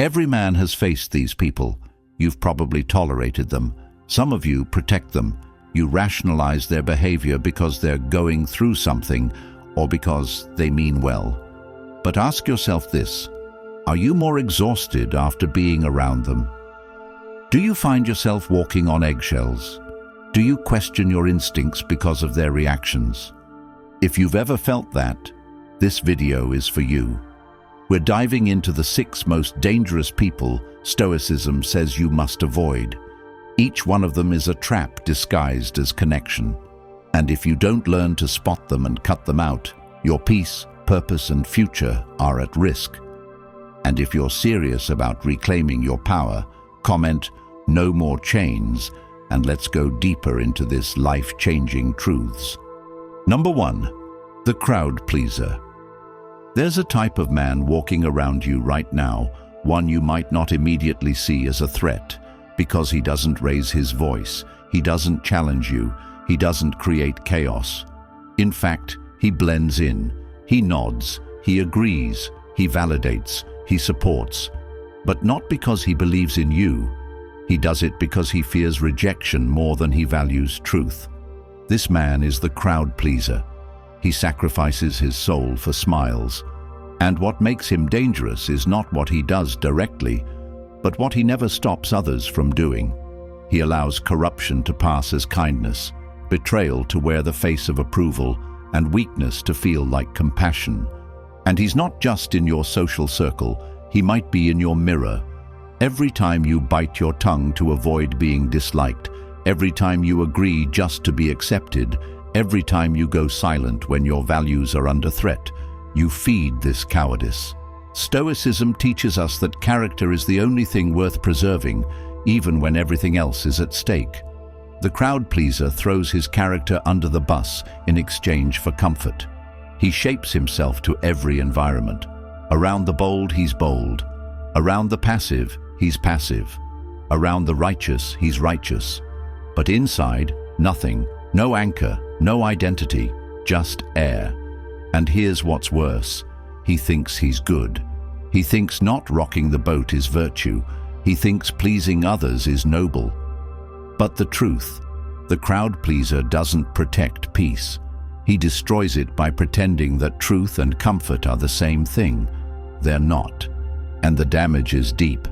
Every man has faced these people. You've probably tolerated them. Some of you protect them. You rationalize their behavior because they're going through something or because they mean well. But ask yourself this: are you more exhausted after being around them? Do you find yourself walking on eggshells? Do you question your instincts because of their reactions? If you've ever felt that, this video is for you. We're diving into the 6 most dangerous people Stoicism says you must avoid. Each one of them is a trap disguised as connection. And if you don't learn to spot them and cut them out, your peace, purpose, and future are at risk. And if you're serious about reclaiming your power, comment "No more chains," and let's go deeper into this life-changing truths. Number 1. The crowd pleaser. There's a type of man walking around you right now, one you might not immediately see as a threat, because he doesn't raise his voice, he doesn't challenge you, he doesn't create chaos. In fact, he blends in, he nods, he agrees, he validates, he supports. But not because he believes in you. He does it because he fears rejection more than he values truth. This man is the crowd pleaser. He sacrifices his soul for smiles. And what makes him dangerous is not what he does directly, but what he never stops others from doing. He allows corruption to pass as kindness, betrayal to wear the face of approval, and weakness to feel like compassion. And he's not just in your social circle, he might be in your mirror. Every time you bite your tongue to avoid being disliked, every time you agree just to be accepted, every time you go silent when your values are under threat, you feed this cowardice. Stoicism teaches us that character is the only thing worth preserving, even when everything else is at stake. The crowd pleaser throws his character under the bus in exchange for comfort. He shapes himself to every environment. Around the bold, he's bold. Around the passive, he's passive. Around the righteous, he's righteous. But inside, nothing, no anchor, no identity, just air. And here's what's worse. He thinks he's good. He thinks not rocking the boat is virtue. He thinks pleasing others is noble. But the truth, the crowd pleaser doesn't protect peace. He destroys it by pretending that truth and comfort are the same thing. They're not. And the damage is deep.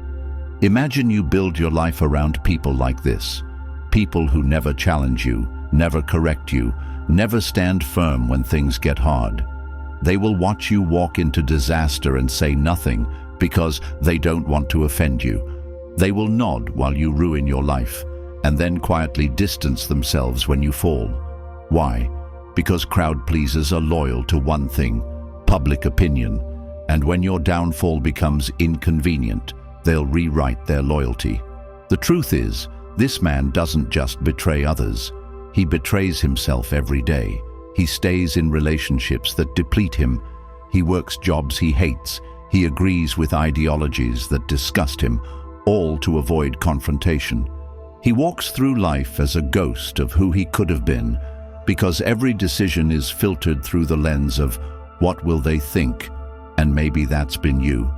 Imagine you build your life around people like this. People who never challenge you, never correct you, never stand firm when things get hard. They will watch you walk into disaster and say nothing because they don't want to offend you. They will nod while you ruin your life and then quietly distance themselves when you fall. Why? Because crowd pleasers are loyal to one thing: public opinion. And when your downfall becomes inconvenient, they'll rewrite their loyalty. The truth is, this man doesn't just betray others. He betrays himself every day. He stays in relationships that deplete him. He works jobs he hates. He agrees with ideologies that disgust him, all to avoid confrontation. He walks through life as a ghost of who he could have been, because every decision is filtered through the lens of what will they think, and maybe that's been you.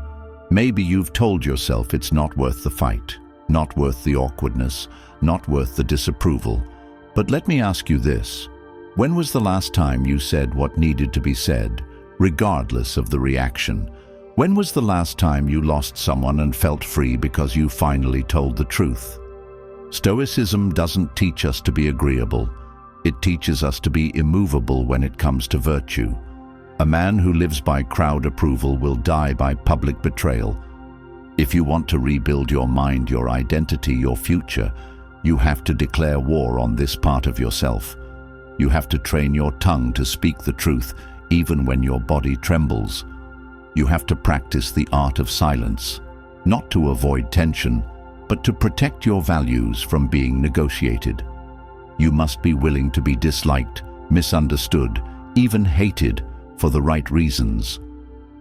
Maybe you've told yourself it's not worth the fight, not worth the awkwardness, not worth the disapproval. But let me ask you this. When was the last time you said what needed to be said, regardless of the reaction? When was the last time you lost someone and felt free because you finally told the truth? Stoicism doesn't teach us to be agreeable. It teaches us to be immovable when it comes to virtue. A man who lives by crowd approval will die by public betrayal. If you want to rebuild your mind, your identity, your future, you have to declare war on this part of yourself. You have to train your tongue to speak the truth, even when your body trembles. You have to practice the art of silence, not to avoid tension, but to protect your values from being negotiated. You must be willing to be disliked, misunderstood, even hated for the right reasons.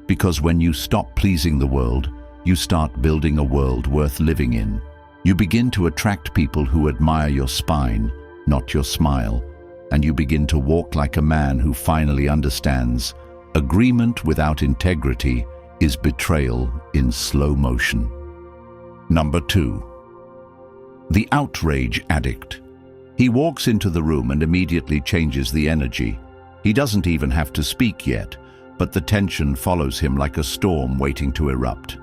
Because when you stop pleasing the world, you start building a world worth living in. You begin to attract people who admire your spine, not your smile. And you begin to walk like a man who finally understands agreement without integrity is betrayal in slow motion. Number 2. The Outrage Addict. He walks into the room and immediately changes the energy. He doesn't even have to speak yet, but the tension follows him like a storm waiting to erupt.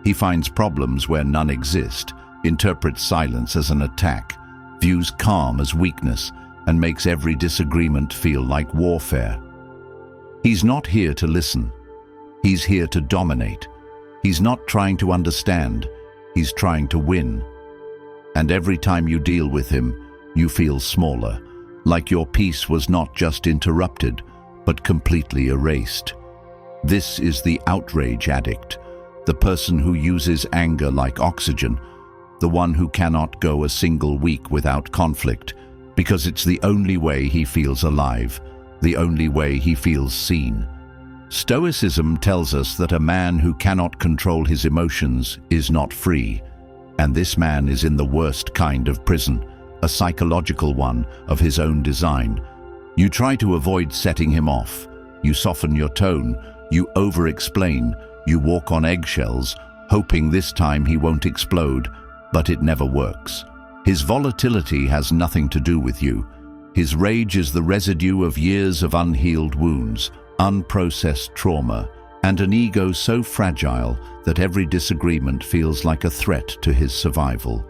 He finds problems where none exist, interprets silence as an attack, views calm as weakness, and makes every disagreement feel like warfare. He's not here to listen. He's here to dominate. He's not trying to understand. He's trying to win. And every time you deal with him, you feel smaller, like your peace was not just interrupted, but completely erased. This is the Outrage Addict, the person who uses anger like oxygen, the one who cannot go a single week without conflict, because it's the only way he feels alive, the only way he feels seen. Stoicism tells us that a man who cannot control his emotions is not free, and this man is in the worst kind of prison, a psychological one of his own design. You try to avoid setting him off. You soften your tone, you over-explain, you walk on eggshells, hoping this time he won't explode, but it never works. His volatility has nothing to do with you. His rage is the residue of years of unhealed wounds, unprocessed trauma, and an ego so fragile that every disagreement feels like a threat to his survival.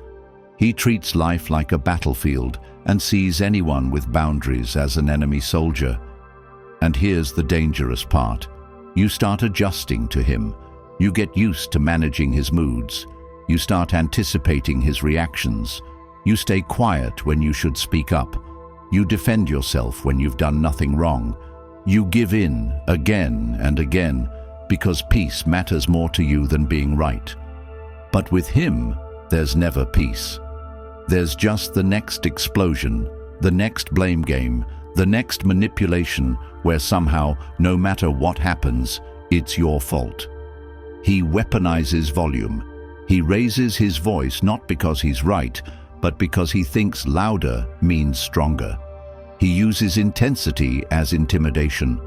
He treats life like a battlefield and sees anyone with boundaries as an enemy soldier. And here's the dangerous part. You start adjusting to him. You get used to managing his moods. You start anticipating his reactions. You stay quiet when you should speak up. You defend yourself when you've done nothing wrong. You give in again and again because peace matters more to you than being right. But with him, there's never peace. There's just the next explosion, the next blame game, the next manipulation where somehow, no matter what happens, it's your fault. He weaponizes volume. He raises his voice not because he's right, but because he thinks louder means stronger. He uses intensity as intimidation.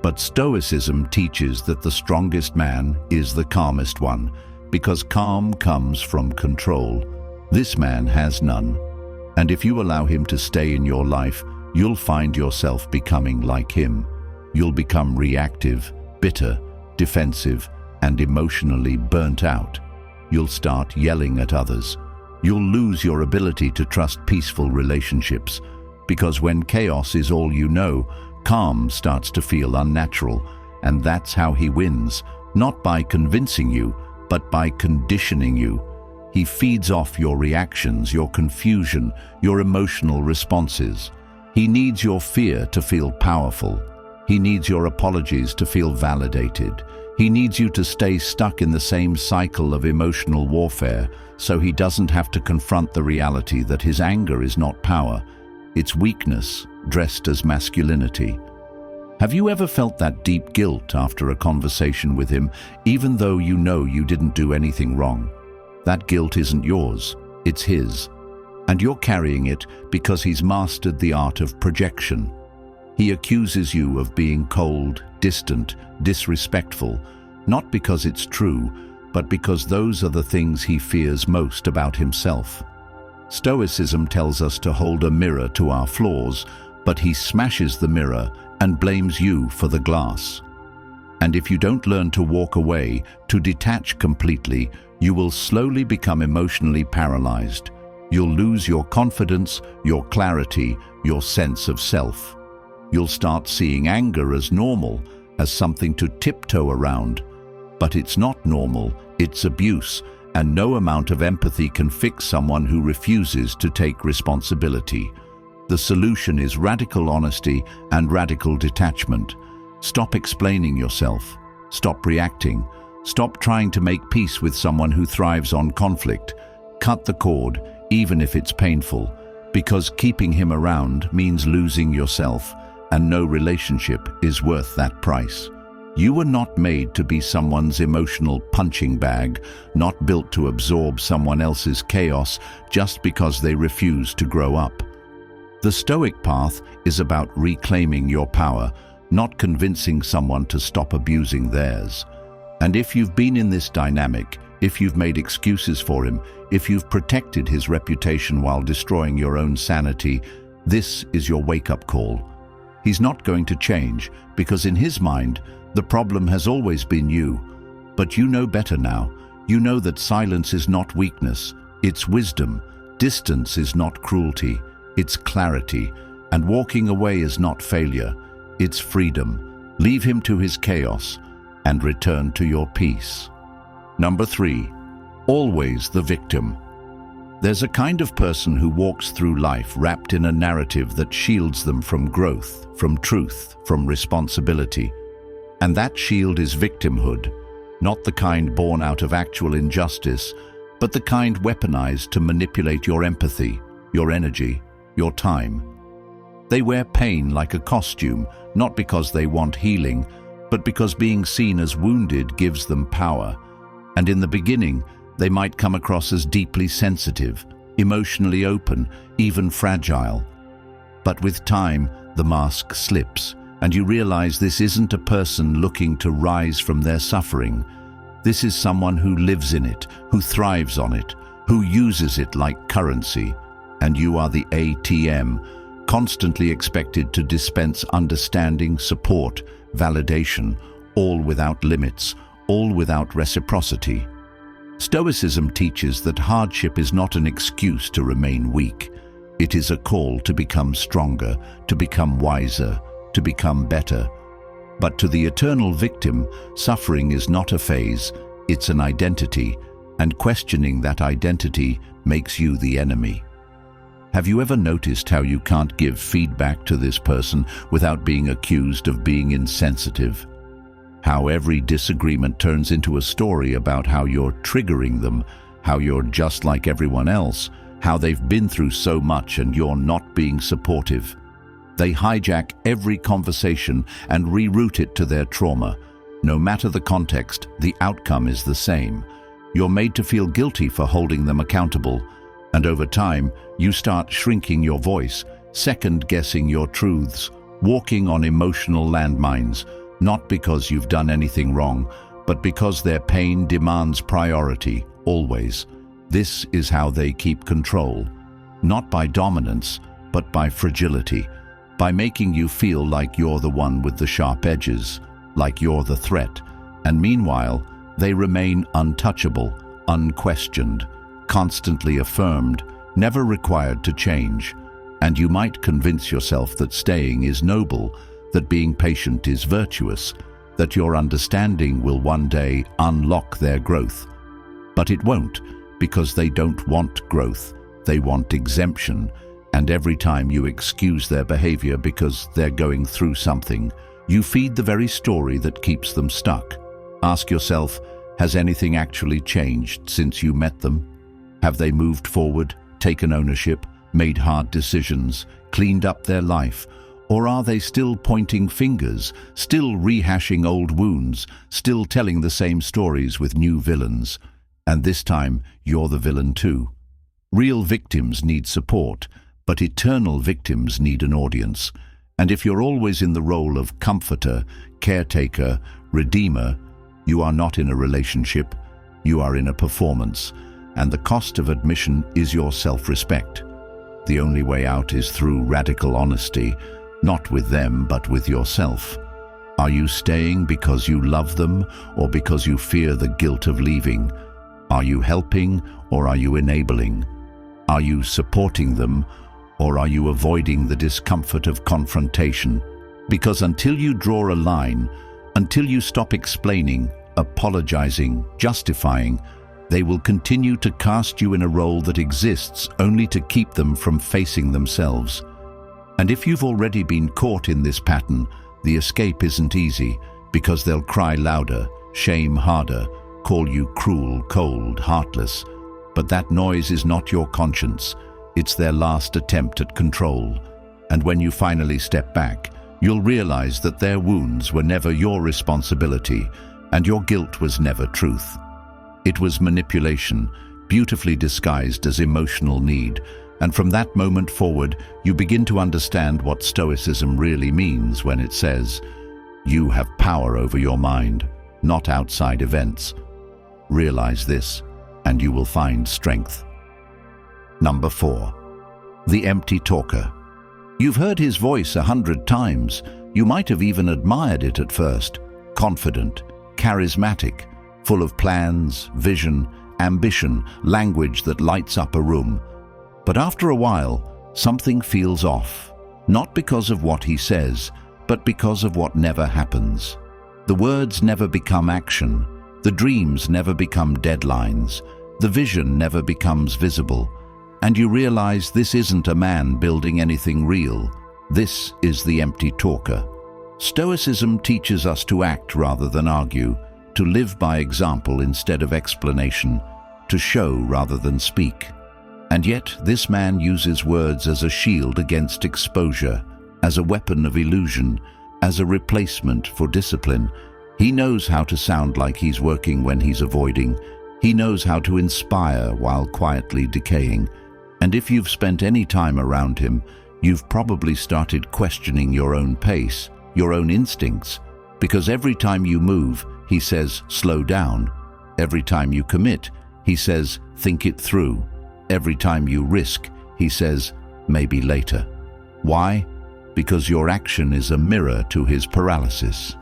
But Stoicism teaches that the strongest man is the calmest one, because calm comes from control. This man has none. And if you allow him to stay in your life, you'll find yourself becoming like him. You'll become reactive, bitter, defensive, and emotionally burnt out. You'll start yelling at others. You'll lose your ability to trust peaceful relationships, because when chaos is all you know, calm starts to feel unnatural, and that's how he wins, not by convincing you, but by conditioning you. He feeds off your reactions, your confusion, your emotional responses. He needs your fear to feel powerful. He needs your apologies to feel validated. He needs you to stay stuck in the same cycle of emotional warfare, so he doesn't have to confront the reality that his anger is not power. It's weakness dressed as masculinity. Have you ever felt that deep guilt after a conversation with him, even though you know you didn't do anything wrong? That guilt isn't yours, it's his. And you're carrying it because he's mastered the art of projection. He accuses you of being cold, distant, disrespectful, not because it's true, but because those are the things he fears most about himself. Stoicism tells us to hold a mirror to our flaws, but he smashes the mirror and blames you for the glass. And if you don't learn to walk away, to detach completely, you will slowly become emotionally paralyzed. You'll lose your confidence, your clarity, your sense of self. You'll start seeing anger as normal, as something to tiptoe around. But it's not normal, it's abuse, and no amount of empathy can fix someone who refuses to take responsibility. The solution is radical honesty and radical detachment. Stop explaining yourself. Stop reacting. Stop trying to make peace with someone who thrives on conflict. Cut the cord, even if it's painful, because keeping him around means losing yourself, and no relationship is worth that price. You were not made to be someone's emotional punching bag, not built to absorb someone else's chaos just because they refuse to grow up. The Stoic path is about reclaiming your power, not convincing someone to stop abusing theirs. And if you've been in this dynamic, if you've made excuses for him, if you've protected his reputation while destroying your own sanity, this is your wake-up call. He's not going to change, because in his mind, the problem has always been you. But you know better now. You know that silence is not weakness, it's wisdom. Distance is not cruelty, it's clarity. And walking away is not failure, it's freedom. Leave him to his chaos and return to your peace. Number 3, always the victim. There's a kind of person who walks through life wrapped in a narrative that shields them from growth, from truth, from responsibility. And that shield is victimhood, not the kind born out of actual injustice, but the kind weaponized to manipulate your empathy, your energy, your time. They wear pain like a costume, not because they want healing, but because being seen as wounded gives them power. And in the beginning, they might come across as deeply sensitive, emotionally open, even fragile. But with time, the mask slips, and you realize this isn't a person looking to rise from their suffering. This is someone who lives in it, who thrives on it, who uses it like currency. And you are the ATM, constantly expected to dispense understanding, support, validation, all without limits, all without reciprocity. Stoicism teaches that hardship is not an excuse to remain weak. It is a call to become stronger, to become wiser, to become better. But to the eternal victim, suffering is not a phase, it's an identity, and questioning that identity makes you the enemy. Have you ever noticed how you can't give feedback to this person without being accused of being insensitive? How every disagreement turns into a story about how you're triggering them, how you're just like everyone else, how they've been through so much and you're not being supportive. They hijack every conversation and reroute it to their trauma. No matter the context, the outcome is the same. You're made to feel guilty for holding them accountable. And over time, you start shrinking your voice, second-guessing your truths, walking on emotional landmines, not because you've done anything wrong, but because their pain demands priority, always. This is how they keep control, not by dominance, but by fragility, by making you feel like you're the one with the sharp edges, like you're the threat. And meanwhile, they remain untouchable, unquestioned, constantly affirmed, never required to change. And you might convince yourself that staying is noble, that being patient is virtuous, that your understanding will one day unlock their growth. But it won't, because they don't want growth, they want exemption. And every time you excuse their behavior because they're going through something, you feed the very story that keeps them stuck. Ask yourself, has anything actually changed since you met them? Have they moved forward, taken ownership, made hard decisions, cleaned up their life? Or are they still pointing fingers, still rehashing old wounds, still telling the same stories with new villains? And this time, you're the villain too. Real victims need support, but eternal victims need an audience. And if you're always in the role of comforter, caretaker, redeemer, you are not in a relationship, you are in a performance. And the cost of admission is your self-respect. The only way out is through radical honesty, not with them, but with yourself. Are you staying because you love them, or because you fear the guilt of leaving? Are you helping, or are you enabling? Are you supporting them, or are you avoiding the discomfort of confrontation? Because until you draw a line, until you stop explaining, apologizing, justifying, they will continue to cast you in a role that exists only to keep them from facing themselves. And if you've already been caught in this pattern, the escape isn't easy, because they'll cry louder, shame harder, call you cruel, cold, heartless. But that noise is not your conscience. It's their last attempt at control. And when you finally step back, you'll realize that their wounds were never your responsibility, and your guilt was never truth. It was manipulation, beautifully disguised as emotional need. And from that moment forward, you begin to understand what Stoicism really means when it says, you have power over your mind, not outside events. Realize this, and you will find strength. Number 4. The empty talker. You've heard his voice 100 times. You might have even admired it at first. Confident, charismatic, full of plans, vision, ambition, language that lights up a room. But after a while, something feels off. Not because of what he says, but because of what never happens. The words never become action. The dreams never become deadlines. The vision never becomes visible. And you realize this isn't a man building anything real. This is the empty talker. Stoicism teaches us to act rather than argue, to live by example instead of explanation, to show rather than speak. And yet this man uses words as a shield against exposure, as a weapon of illusion, as a replacement for discipline. He knows how to sound like he's working when he's avoiding. He knows how to inspire while quietly decaying. And if you've spent any time around him, you've probably started questioning your own pace, your own instincts, because every time you move, he says, slow down. Every time you commit, he says, think it through. Every time you risk, he says, maybe later. Why? Because your action is a mirror to his paralysis.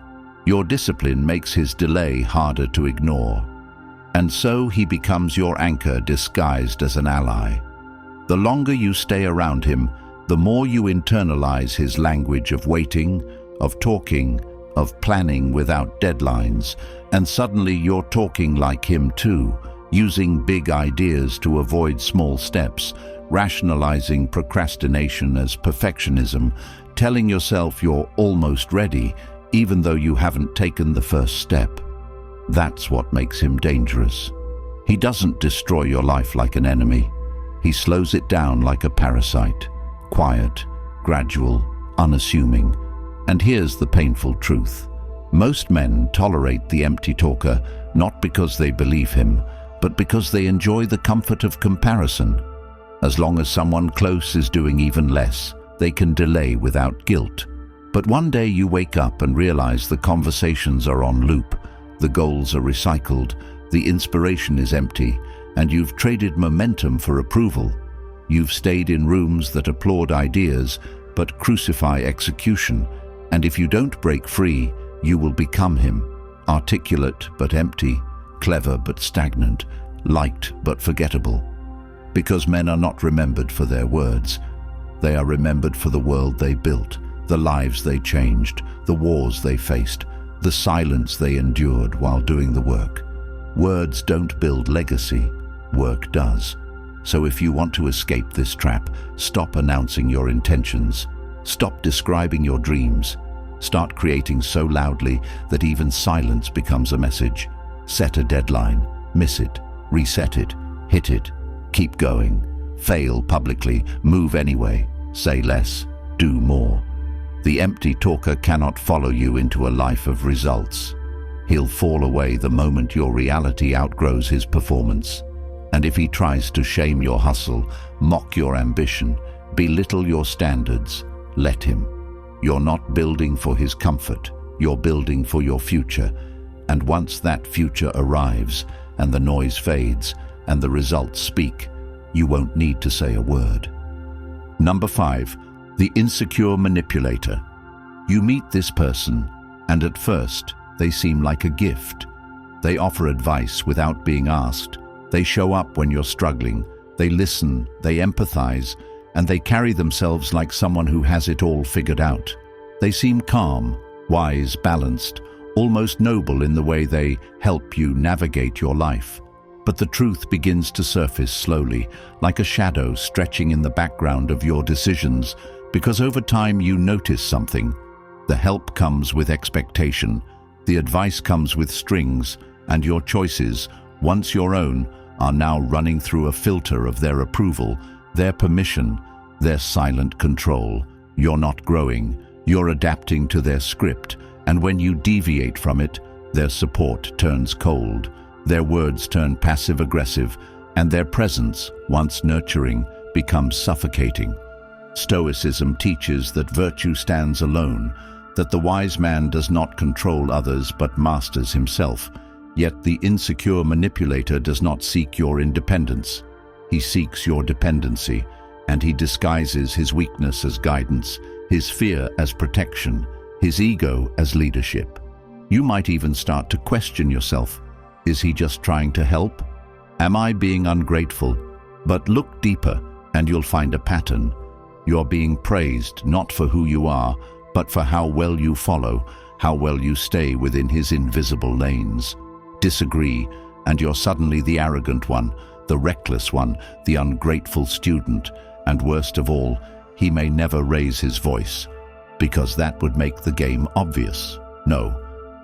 Your discipline makes his delay harder to ignore. And so he becomes your anchor disguised as an ally. The longer you stay around him, the more you internalize his language of waiting, of talking, of planning without deadlines, and suddenly you're talking like him too, using big ideas to avoid small steps, rationalizing procrastination as perfectionism, telling yourself you're almost ready, even though you haven't taken the first step. That's what makes him dangerous. He doesn't destroy your life like an enemy. He slows it down like a parasite, quiet, gradual, unassuming. And here's the painful truth. Most men tolerate the empty talker not because they believe him, but because they enjoy the comfort of comparison. As long as someone close is doing even less, they can delay without guilt. But one day you wake up and realize the conversations are on loop, the goals are recycled, the inspiration is empty, and you've traded momentum for approval. You've stayed in rooms that applaud ideas but crucify execution, and if you don't break free, you will become him, articulate but empty, clever but stagnant, liked but forgettable. Because men are not remembered for their words. They are remembered for the world they built, the lives they changed, the wars they faced, the silence they endured while doing the work. Words don't build legacy, work does. So if you want to escape this trap, stop announcing your intentions. Stop describing your dreams. Start creating so loudly that even silence becomes a message. Set a deadline. Miss it. Reset it. Hit it. Keep going. Fail publicly. Move anyway. Say less. Do more. The empty talker cannot follow you into a life of results. He'll fall away the moment your reality outgrows his performance. And if he tries to shame your hustle, mock your ambition, belittle your standards, let him. You're not building for his comfort, you're building for your future. And once that future arrives, and the noise fades, and the results speak, you won't need to say a word. Number 5, the insecure manipulator. You meet this person, and at first, they seem like a gift. They offer advice without being asked. They show up when you're struggling. They listen, they empathize, and they carry themselves like someone who has it all figured out. They seem calm, wise, balanced, almost noble in the way they help you navigate your life. But the truth begins to surface slowly, like a shadow stretching in the background of your decisions, because over time you notice something. The help comes with expectation, the advice comes with strings, and your choices, once your own, are now running through a filter of their approval, their permission, their silent control. You're not growing, you're adapting to their script, and when you deviate from it, their support turns cold, their words turn passive-aggressive, and their presence, once nurturing, becomes suffocating. Stoicism teaches that virtue stands alone, that the wise man does not control others but masters himself. Yet the insecure manipulator does not seek your independence. He seeks your dependency, and he disguises his weakness as guidance, his fear as protection, his ego as leadership. You might even start to question yourself. Is he just trying to help? Am I being ungrateful? But look deeper, and you'll find a pattern. You're being praised not for who you are, but for how well you follow, how well you stay within his invisible lanes. Disagree, and you're suddenly the arrogant one, the reckless one, the ungrateful student, and worst of all, he may never raise his voice, because that would make the game obvious. No,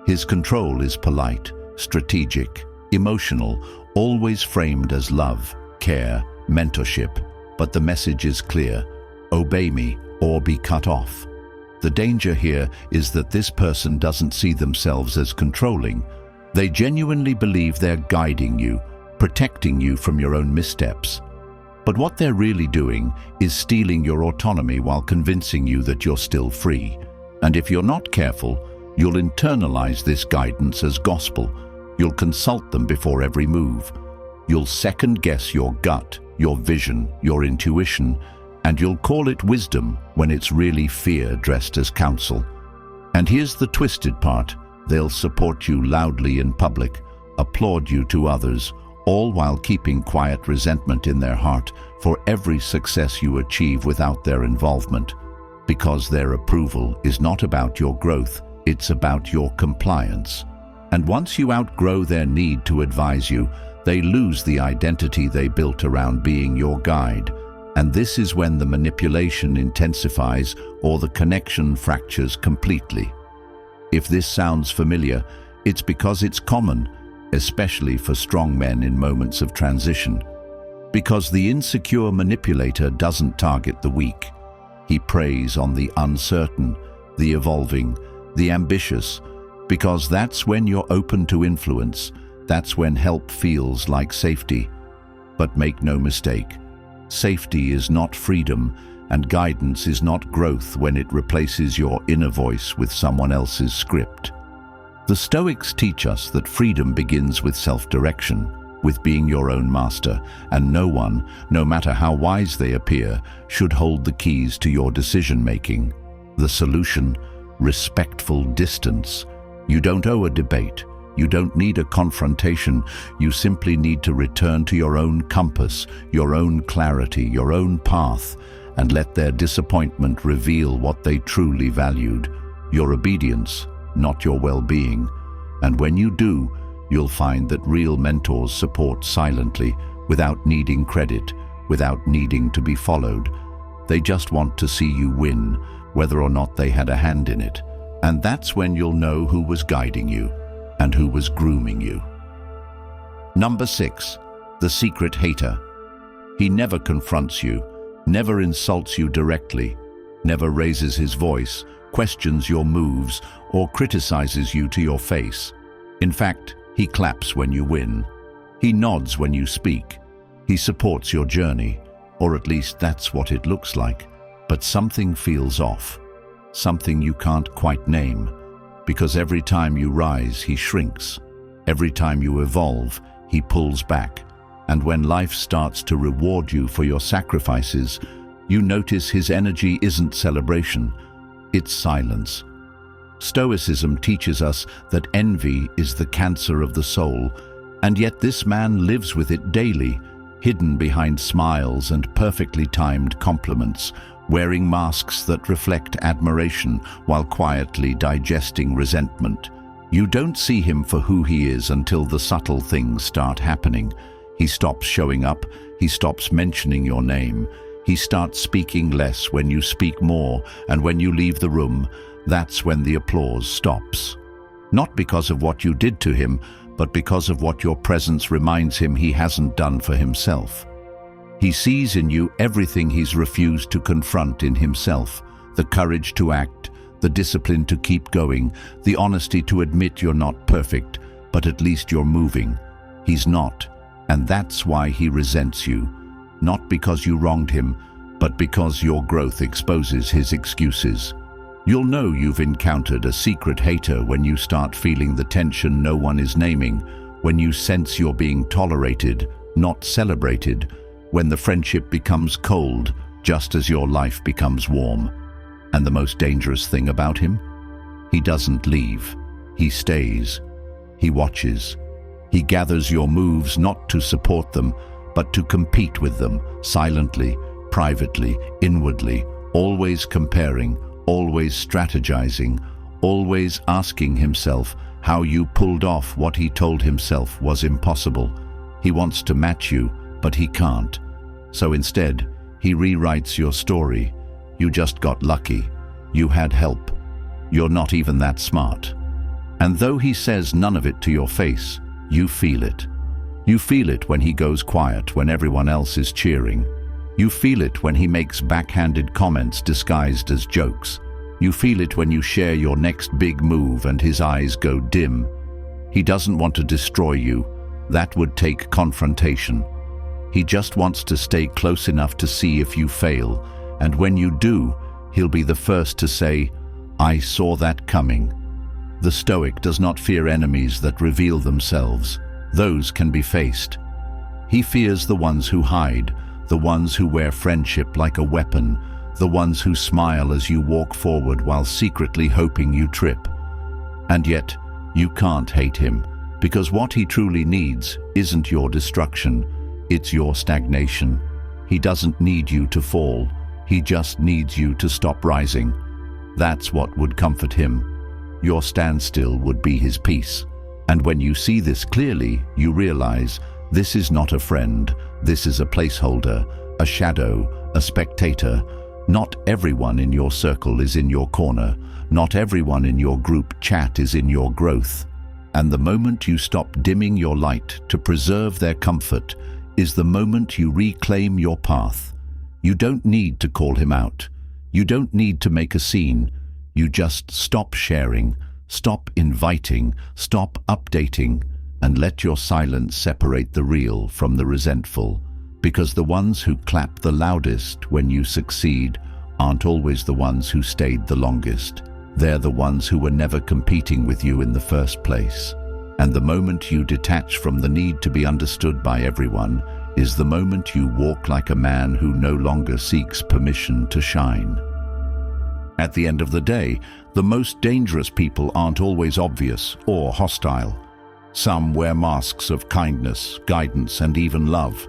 his control is polite, strategic, emotional, always framed as love, care, mentorship, but the message is clear: obey me or be cut off. The danger here is that this person doesn't see themselves as controlling. They genuinely believe they're guiding you, protecting you from your own missteps. But what they're really doing is stealing your autonomy while convincing you that you're still free. And if you're not careful, you'll internalize this guidance as gospel. You'll consult them before every move. You'll second-guess your gut, your vision, your intuition, and you'll call it wisdom when it's really fear dressed as counsel. And here's the twisted part: they'll support you loudly in public, applaud you to others, all while keeping quiet resentment in their heart for every success you achieve without their involvement. Because their approval is not about your growth, it's about your compliance. And once you outgrow their need to advise you, they lose the identity they built around being your guide. And this is when the manipulation intensifies or the connection fractures completely. If this sounds familiar, it's because it's common, especially for strong men in moments of transition. Because the insecure manipulator doesn't target the weak. He preys on the uncertain, the evolving, the ambitious, because that's when you're open to influence, that's when help feels like safety. But make no mistake, safety is not freedom, and guidance is not growth when it replaces your inner voice with someone else's script. The Stoics teach us that freedom begins with self-direction, with being your own master, and no one, no matter how wise they appear, should hold the keys to your decision-making. The solution? Respectful distance. You don't owe a debate. You don't need a confrontation. You simply need to return to your own compass, your own clarity, your own path, and let their disappointment reveal what they truly valued: your obedience, not your well-being. And when you do, you'll find that real mentors support silently, without needing credit, without needing to be followed. They just want to see you win, whether or not they had a hand in it. And that's when you'll know who was guiding you and who was grooming you. Number 6, the secret hater. He never confronts you, never insults you directly, never raises his voice, questions your moves, or criticizes you to your face. In fact, he claps when you win. He nods when you speak. He supports your journey, or at least that's what it looks like. But something feels off, something you can't quite name, because every time you rise, he shrinks. Every time you evolve, he pulls back. And when life starts to reward you for your sacrifices, you notice his energy isn't celebration, it's silence. Stoicism teaches us that envy is the cancer of the soul, and yet this man lives with it daily, hidden behind smiles and perfectly timed compliments, wearing masks that reflect admiration while quietly digesting resentment. You don't see him for who he is until the subtle things start happening. He stops showing up, he stops mentioning your name, he starts speaking less when you speak more, and when you leave the room, that's when the applause stops. Not because of what you did to him, but because of what your presence reminds him he hasn't done for himself. He sees in you everything he's refused to confront in himself: the courage to act, the discipline to keep going, the honesty to admit you're not perfect, but at least you're moving. He's not, and that's why he resents you. Not because you wronged him, but because your growth exposes his excuses. You'll know you've encountered a secret hater when you start feeling the tension no one is naming, when you sense you're being tolerated, not celebrated, when the friendship becomes cold just as your life becomes warm. And the most dangerous thing about him? He doesn't leave. He stays. He watches. He gathers your moves not to support them, but to compete with them, silently, privately, inwardly, always comparing, always strategizing, always asking himself how you pulled off what he told himself was impossible. He wants to match you, but he can't. So instead, he rewrites your story. You just got lucky. You had help. You're not even that smart. And though he says none of it to your face, you feel it. You feel it when he goes quiet when everyone else is cheering. You feel it when he makes backhanded comments disguised as jokes. You feel it when you share your next big move and his eyes go dim. He doesn't want to destroy you. That would take confrontation. He just wants to stay close enough to see if you fail, and when you do, he'll be the first to say, "I saw that coming." The Stoic does not fear enemies that reveal themselves. Those can be faced. He fears the ones who hide, the ones who wear friendship like a weapon, the ones who smile as you walk forward while secretly hoping you trip. And yet, you can't hate him, because what he truly needs isn't your destruction, it's your stagnation. He doesn't need you to fall, he just needs you to stop rising. That's what would comfort him. Your standstill would be his peace. And when you see this clearly, you realize this is not a friend, this is a placeholder, a shadow, a spectator. Not everyone in your circle is in your corner. Not everyone in your group chat is in your growth. And the moment you stop dimming your light to preserve their comfort is the moment you reclaim your path. You don't need to call him out. You don't need to make a scene. You just stop sharing, stop inviting, stop updating, and let your silence separate the real from the resentful. Because the ones who clap the loudest when you succeed aren't always the ones who stayed the longest. They're the ones who were never competing with you in the first place. And the moment you detach from the need to be understood by everyone is the moment you walk like a man who no longer seeks permission to shine. At the end of the day, the most dangerous people aren't always obvious or hostile. Some wear masks of kindness, guidance, and even love.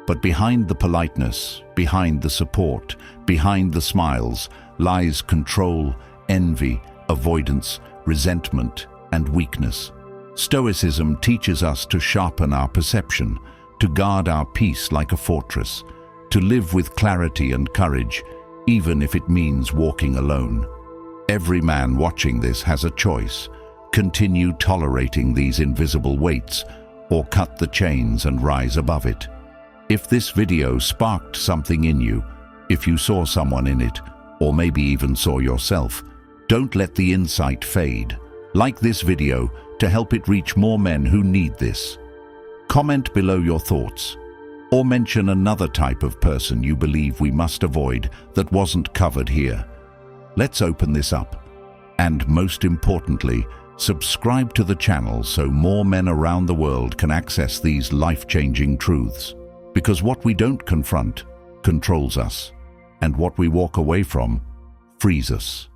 But behind the politeness, behind the support, behind the smiles, lies control, envy, avoidance, resentment, and weakness. Stoicism teaches us to sharpen our perception, to guard our peace like a fortress, to live with clarity and courage, even if it means walking alone. Every man watching this has a choice: continue tolerating these invisible weights, or cut the chains and rise above it. If this video sparked something in you, if you saw someone in it, or maybe even saw yourself, don't let the insight fade. Like this video to help it reach more men who need this. Comment below your thoughts, or mention another type of person you believe we must avoid that wasn't covered here. Let's open this up. And most importantly, subscribe to the channel so more men around the world can access these life-changing truths. Because what we don't confront controls us, and what we walk away from frees us.